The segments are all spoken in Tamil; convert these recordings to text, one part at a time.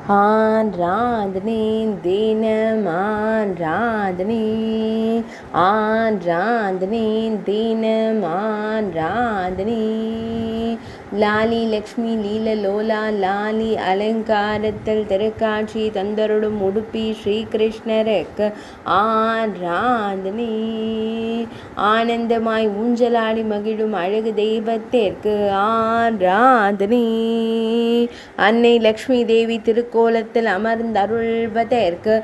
ஆராதனை தினம் ஆராதனை ஆராதனை தினம் ஆராதனை லாலி லக்ஷ்மி லீல லோலா லாலி அலங்காரத்தில் திருக்காட்சி தந்தருடும் உடுப்பி ஸ்ரீகிருஷ்ணருக்கு ஆராதனை ஆனந்தமாய் ஊஞ்சலாடி மகிழும் அழகு தெய்வத்திற்கு ஆராதனை அன்னை லக்ஷ்மி தேவி திருக்கோலத்தில் அமர்ந்தருள்வதற்கு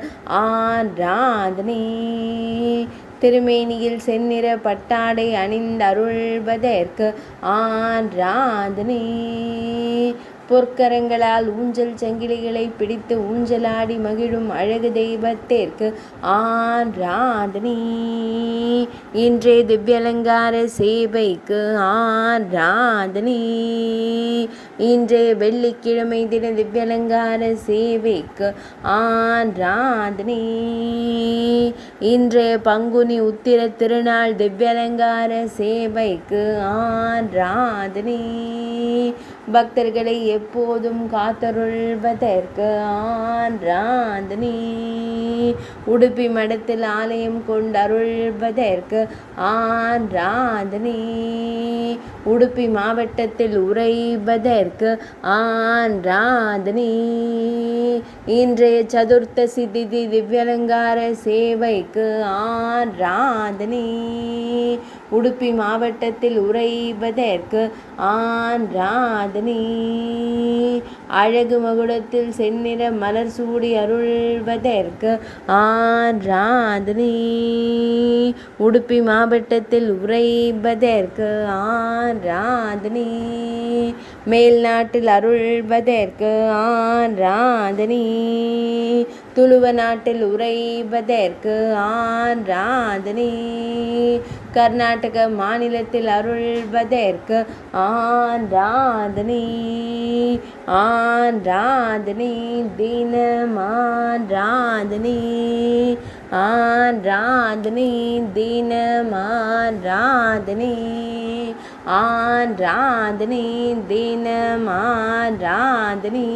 ஆராதனை திருமேனியில் செந்நிற பட்டாடை அணிந்தருள்வதற்கு ஆராதனை பொற்கரங்களால் ஊஞ்சல் சங்கிலிகளை பிடித்து ஊஞ்சலாடி மகிழும் அழகு தெய்வத்திற்கு ஆராதனை இன்றைய திவ்யலங்கார சேவைக்கு ஆராதனை இன்றைய வெள்ளிக்கிழமை தின திவ்யலங்கார சேவைக்கு ஆராதனை இன்றைய பங்குனி உத்திர திருநாள் திவ்யலங்கார சேவைக்கு ஆராதனை பக்தர்களை எப்போதும் காத்தருள்வதற்கு ஆராதனை உடுப்பி மடத்தில் ஆலயம் கொண்டருள்வதற்கு ஆராதனை உடுப்பி மாவட்டத்தில் உறைவதற்கு ஆராதனை இன்றைய சதுர்த்தசி திதி திவ்யலங்கார சேவைக்கு ஆராதனை உடுப்பி மாவட்டத்தில் உறைவதற்கு ஆராதனை அழகு மகுடத்தில் செந்நிற மலர் சூடி அருள்வதற்கு ஆராதனை உடுப்பி மாவட்டத்தில் உறைவதற்கு ஆராதனை மேல்நாட்டில் அருள்வதற்கு ஆராதனை துளுவ நாட்டில் உறைவதற்கு ஆராதனை கர்நாடக மாநிலத்தில் அருள்வதற்கு ஆராதனை ஆராதனை தினம் ஆராதனை ஆராதனை தினம் ஆராதனை ஆராதனை தினம் ஆராதனை